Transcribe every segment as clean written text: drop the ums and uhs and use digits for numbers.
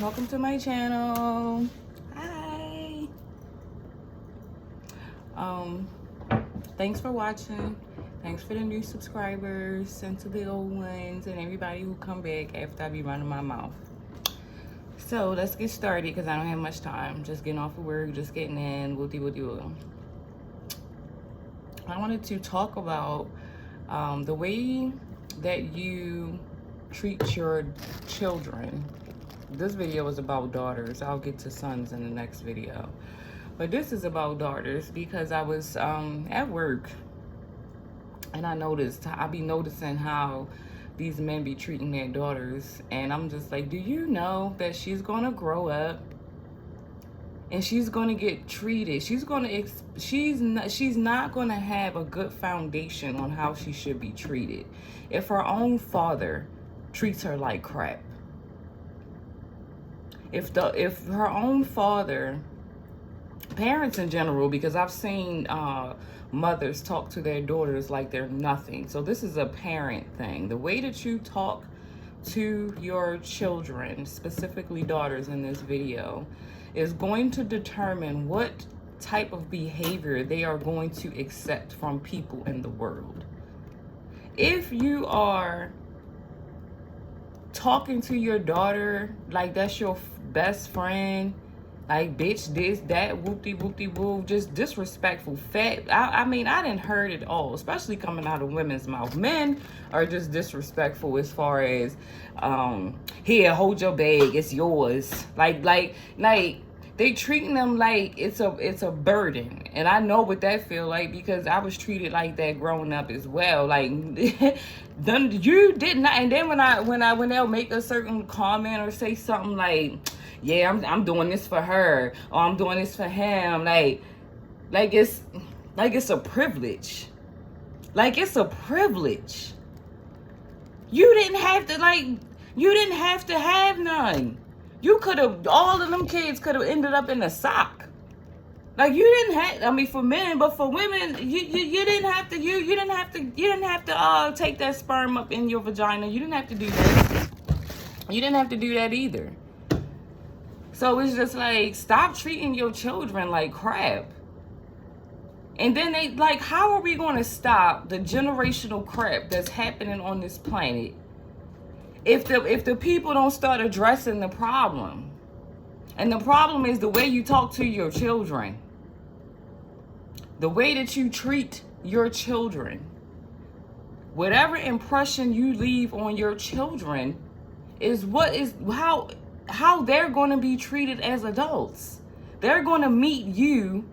welcome to my channel. Hi. Thanks for watching. Thanks for the new subscribers and to the old ones and everybody who come back after I be running my mouth. So let's get started because I don't have much time. Just getting off of work, just getting in, woo. I wanted to talk about the way that you treat your children. This video is about daughters. I'll get to sons in the next video. But this is about daughters because I was at work and I be noticing how these men be treating their daughters. And I'm just like, do you know that she's going to grow up and she's going to get treated? She's not going to have a good foundation on how she should be treated if her own father treats her like crap. If her own father, parents in general, because I've seen mothers talk to their daughters like they're nothing. So this is a parent thing. The way that you talk to your children, specifically daughters in this video, is going to determine what type of behavior they are going to accept from people in the world. If you are talking to your daughter like that's your best friend, like bitch this, that, whoop-de-whoop-de-whoop, just disrespectful, fat. I mean, I didn't heard it all, especially coming out of women's mouth. Men are just disrespectful as far as, here, hold your bag, it's yours. Like they treating them like it's a burden. And I know what that feel like because I was treated like that growing up as well. Like, you did not. And then when they'll make a certain comment or say something like, yeah, I'm doing this for her, or I'm doing this for him, like it's a privilege. Like it's a privilege. You didn't have to have none. You could have, all of them kids could have ended up in a sock. Like you didn't have, I mean for men, but for women, you didn't have to take that sperm up in your vagina. You didn't have to do that. You didn't have to do that either. So it's just like, stop treating your children like crap. And then they, like, how are we going to stop the generational crap that's happening on this planet if the people don't start addressing the problem? And the problem is the way you talk to your children. The way that you treat your children. Whatever impression you leave on your children is how they're going to be treated as adults. They're going to meet you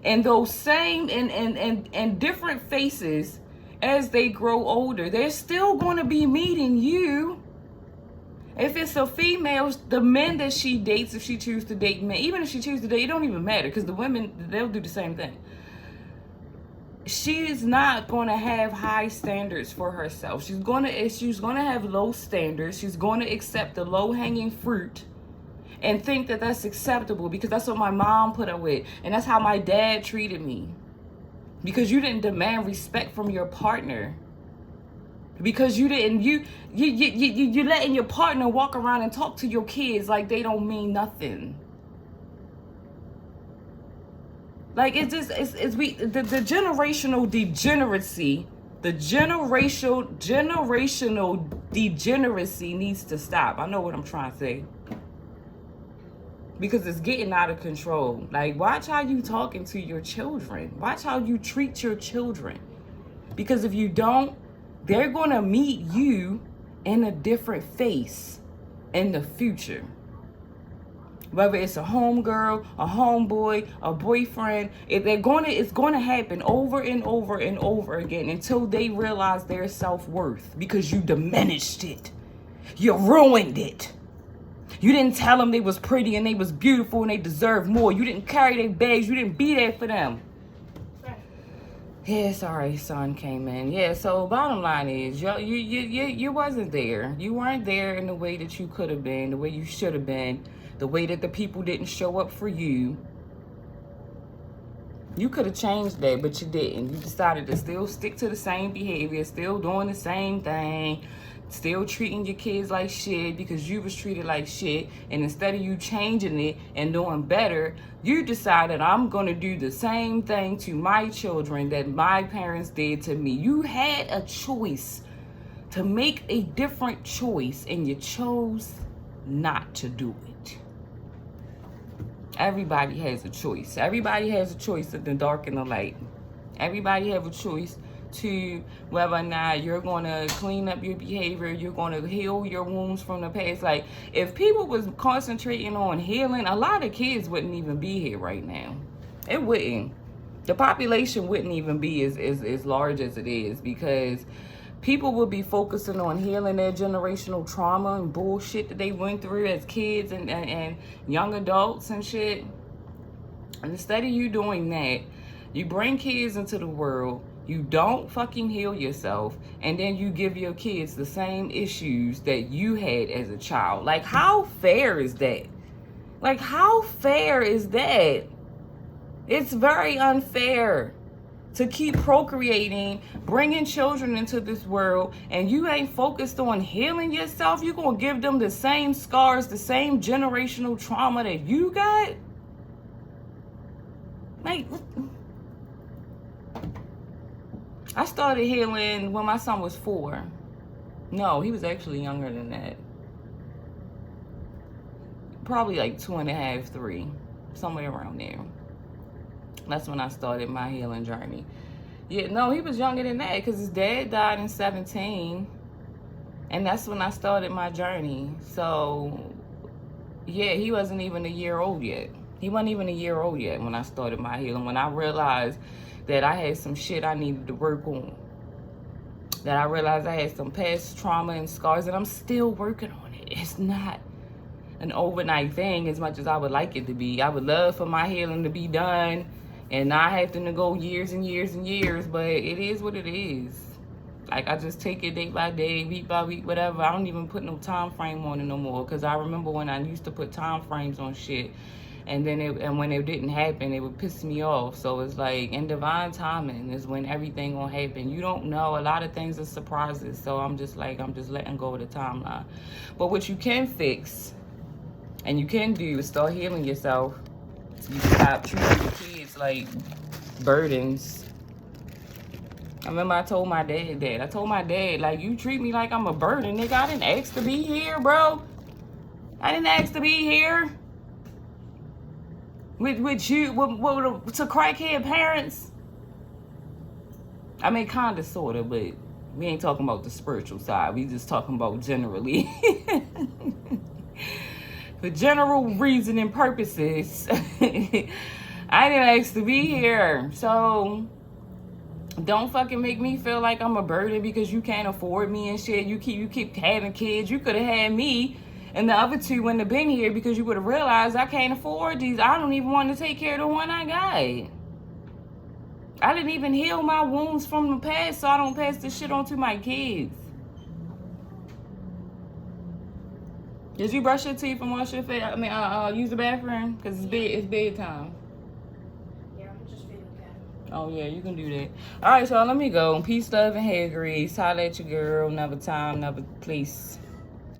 in those same and different faces as they grow older. They're still going to be meeting you. If it's a female, the men that she dates, if she chooses to date men, even if she chooses to date, it don't even matter because the women, they'll do the same thing. She's not going to have high standards for herself. She's going to have low standards. She's going to accept the low-hanging fruit and think that that's acceptable because that's what my mom put up with. And that's how my dad treated me. Because you didn't demand respect from your partner. Because you letting your partner walk around and talk to your kids like they don't mean nothing. Like the generational degeneracy, the generational degeneracy needs to stop. I know what I'm trying to say. Because it's getting out of control. Like, watch how you talking to your children. Watch how you treat your children. Because if you don't, they're going to meet you in a different face in the future. Whether it's a homegirl, a homeboy, a boyfriend, it's going to happen over and over and over again until they realize their self-worth because you diminished it. You ruined it. You didn't tell them they was pretty and they was beautiful and they deserved more. You didn't carry their bags. You didn't be there for them. Yeah, sorry, son came in. Yeah, so bottom line is, you wasn't there. You weren't there in the way that you could have been, the way you should have been. The way that the people didn't show up for you. You could have changed that, but you didn't. You decided to still stick to the same behavior, still doing the same thing, still treating your kids like shit because you was treated like shit, and instead of you changing it and doing better, you decided I'm gonna do the same thing to my children that my parents did to me. You had a choice to make a different choice, and you chose not to do it. Everybody has a choice. Everybody has a choice in the dark and the light. Everybody have a choice to whether or not you're going to clean up your behavior, you're going to heal your wounds from the past. Like, if people was concentrating on healing, a lot of kids wouldn't even be here right now. It wouldn't. The population wouldn't even be as large as it is, because people would be focusing on healing their generational trauma and bullshit that they went through as kids and young adults and shit. And instead of you doing that, you bring kids into the world, you don't fucking heal yourself, and then you give your kids the same issues that you had as a child. Like, how fair is that? Like, how fair is that? It's very unfair to keep procreating, bringing children into this world, and you ain't focused on healing yourself. You're going to give them the same scars, the same generational trauma that you got? Like, I started healing when my son was 4. No, he was actually younger than that. Probably like 2.5, 3, somewhere around there. That's when I started my healing journey. Yeah, no, he was younger than that because his dad died in 17. And that's when I started my journey. So, yeah, he wasn't even a year old yet. He wasn't even a year old yet when I started my healing. When I realized that I had some shit I needed to work on. That I realized I had some past trauma and scars, and I'm still working on it. It's not an overnight thing as much as I would like it to be. I would love for my healing to be done and not having to go years and years and years, but it is what it is. Like, I just take it day by day, week by week, whatever. I don't even put no time frame on it no more, because I remember when I used to put time frames on shit, and then when it didn't happen, it would piss me off. So it's like, in divine timing is when everything gonna happen. You don't know. A lot of things are surprises. So I'm just letting go of the timeline. But what you can fix and you can do is start healing yourself. You stop treating your kids like burdens. I remember I told my dad that. I told my dad, like, you treat me like I'm a burden, nigga. I didn't ask to be here, bro. I didn't ask to be here. With you, to crackhead parents. I mean, kind of, sort of, but we ain't talking about the spiritual side. We just talking about generally. For general reasoning purposes. I didn't ask to be here. So, don't fucking make me feel like I'm a burden because you can't afford me and shit. You keep having kids. You could have had me. And the other 2 wouldn't have been here because you would have realized I can't afford these. I don't even want to take care of the one I got. I didn't even heal my wounds from the past, so I don't pass this shit on to my kids. Did you brush your teeth and wash your face? I mean, use the bathroom? Because it's bedtime. Yeah, I'm just feeling bad. Oh, yeah, you can do that. All right, so let me go. Peace, love, and hair grease. Holla at your girl. Another time, another place.